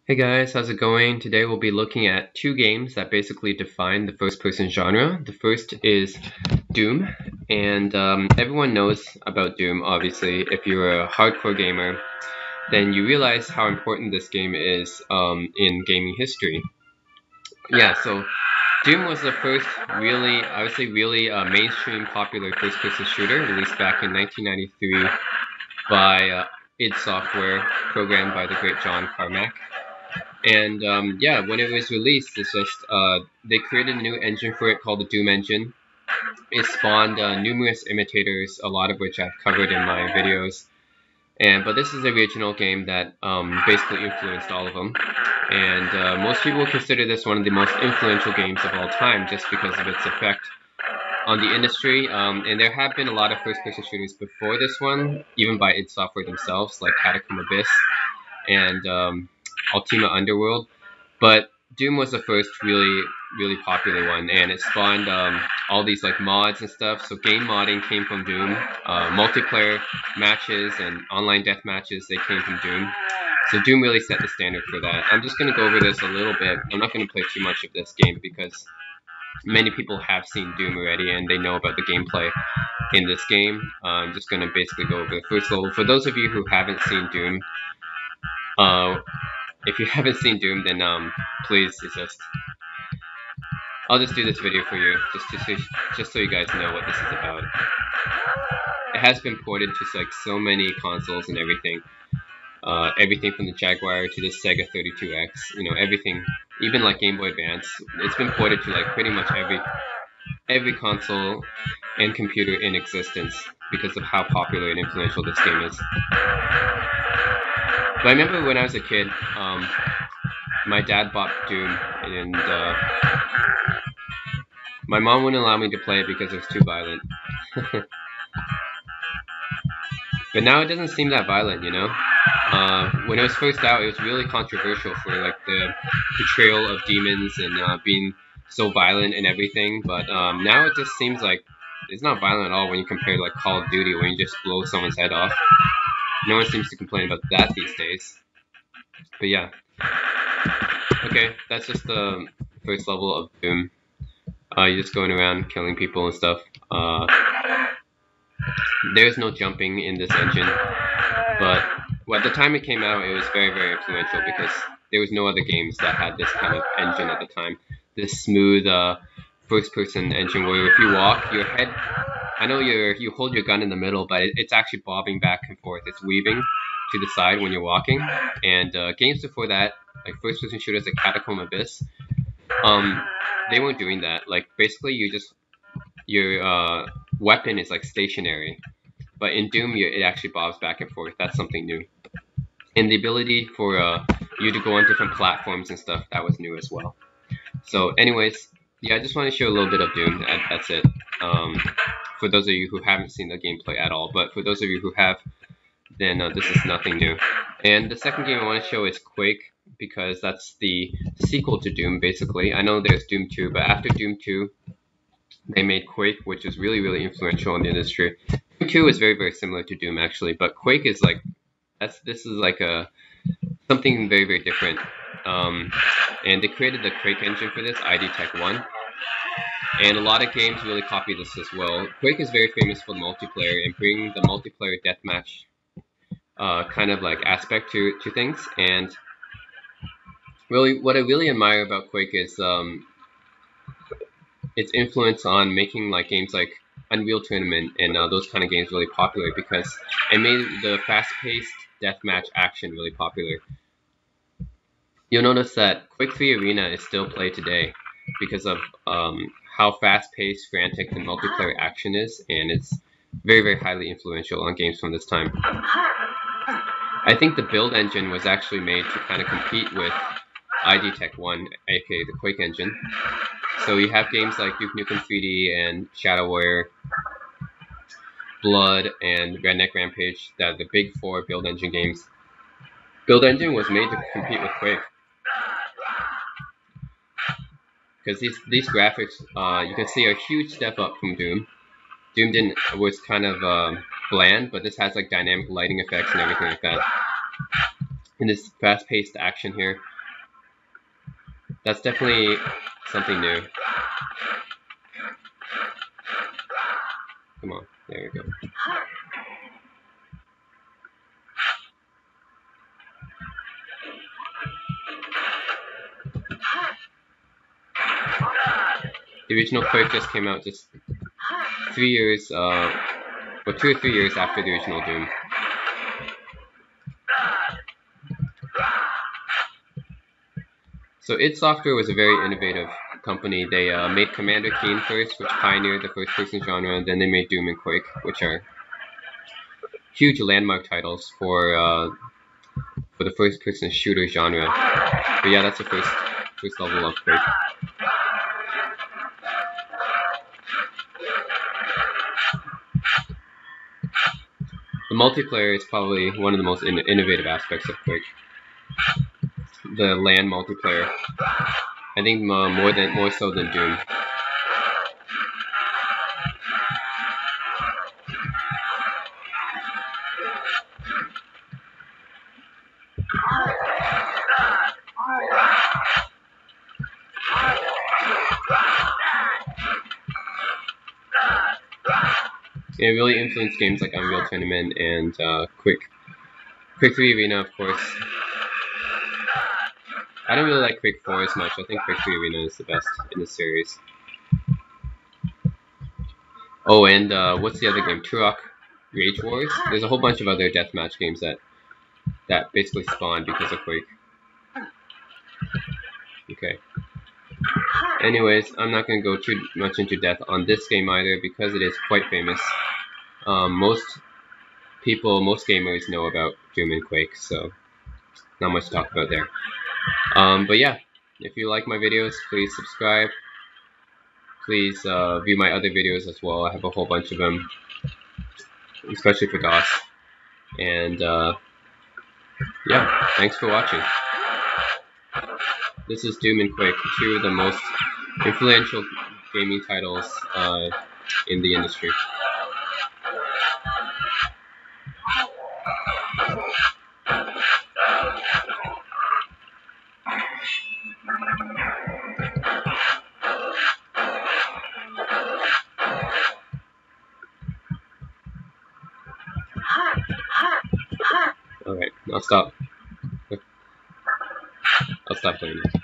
Hey guys, how's it going? Today we'll be looking at two games that basically define the first-person genre. The first is Doom, and everyone knows about Doom, obviously. If you're a hardcore gamer, then you realize how important this game is in gaming history. Yeah, so Doom was the first really, I would say really mainstream popular first-person shooter released back in 1993 by id Software, programmed by the great John Carmack. And yeah, when it was released, it's just they created a new engine for it called the Doom engine. It spawned numerous imitators, a lot of which I've covered in my videos. But this is the original game that basically influenced all of them. And most people consider this one of the most influential games of all time just because of its effect on the industry. And there have been a lot of first-person shooters before this one, even by id Software themselves, like Catacomb Abyss and Ultima Underworld, but Doom was the first really popular one, and it spawned all these like mods and stuff. So game modding came from Doom, multiplayer matches and online death matches, they came from Doom. So Doom really set the standard for that. I'm just going to go over this a little bit. I'm not going to play too much of this game because many people have seen Doom already and they know about the gameplay in this game. I'm just going to basically go over the first level. For those of you who haven't seen Doom, if you haven't seen Doom, then please I'll just do this video for you, just so you guys know what this is about. It has been ported to like so many consoles and everything. Everything from the Jaguar to the Sega 32X, you know, everything, even like Game Boy Advance. It's been ported to like pretty much every console and computer in existence because of how popular and influential this game is. But I remember when I was a kid, my dad bought Doom, and my mom wouldn't allow me to play it because it was too violent. But now it doesn't seem that violent, you know? When it was first out, it was really controversial for like the portrayal of demons and being so violent and everything, but now it just seems like it's not violent at all when you compare to like Call of Duty, when you just blow someone's head off. No one seems to complain about that these days. But yeah. Okay, that's just the first level of Doom. You're just going around killing people and stuff. There's no jumping in this engine. But at the time it came out, it was very influential because there was no other games that had this kind of engine at the time. This smooth first-person engine where if you walk, your head... I know you hold your gun in the middle, but it's actually bobbing back and forth. It's weaving to the side when you're walking. And games before that, like first-person shooters like Catacomb Abyss, they weren't doing that. Like basically, your weapon is like stationary, but in Doom, it actually bobs back and forth. That's something new. And the ability for you to go on different platforms and stuff, that was new as well. So, anyways, yeah, I just want to show a little bit of Doom. That's it. For those of you who haven't seen the gameplay at all, but for those of you who have, then this is nothing new. And the second game I want to show is Quake, because that's the sequel to Doom, basically. I know there's Doom 2, but after Doom 2, they made Quake, which is really influential in the industry. Doom 2 is very similar to Doom, actually, but Quake is like, this is like something very different. And they created the Quake engine for this, id Tech 1. And a lot of games really copy this as well. Quake is very famous for the multiplayer and bringing the multiplayer deathmatch kind of like aspect to things. And really, what I really admire about Quake is its influence on making like games like Unreal Tournament and those kind of games really popular, because it made the fast-paced deathmatch action really popular. You'll notice that Quake 3 Arena is still played today because of how fast-paced, frantic the multiplayer action is, and it's very highly influential on games from this time. I think the build engine was actually made to kind of compete with id Tech 1, aka the Quake engine. So you have games like Duke Nukem 3D and Shadow Warrior, Blood, and Redneck Rampage, that are the big four build engine games. Build engine was made to compete with Quake. Because these graphics, you can see a huge step up from Doom. Doom was kind of bland, but this has like dynamic lighting effects and everything like that. And this fast-paced action here. that's definitely something new. Come on, there you go. The original Quake just came out just 3 years, or 2 or 3 years after the original Doom. So id Software was a very innovative company. They made Commander Keen first, which pioneered the first-person genre, and then they made Doom and Quake, which are huge landmark titles for the first-person shooter genre. But yeah, that's the first level of Quake. The multiplayer is probably one of the most innovative aspects of Quake. The LAN multiplayer. I think more so than Doom. It really influenced games like Unreal Tournament and Quake 3 Arena, of course. I don't really like Quake 4 as much. I think Quake 3 Arena is the best in the series. Oh, and what's the other game? Turok Rage Wars? There's a whole bunch of other deathmatch games that basically spawned because of Quake. Okay. Anyways, I'm not going to go too much into depth on this game either because it is quite famous. Most gamers know about Doom and Quake, so not much to talk about there. But yeah, if you like my videos, please subscribe. Please view my other videos as well. I have a whole bunch of them, especially for DOS. And yeah, thanks for watching. This is Doom and Quake, two of the most influential gaming titles in the industry. Alright, I'll stop. I'll stop playing it.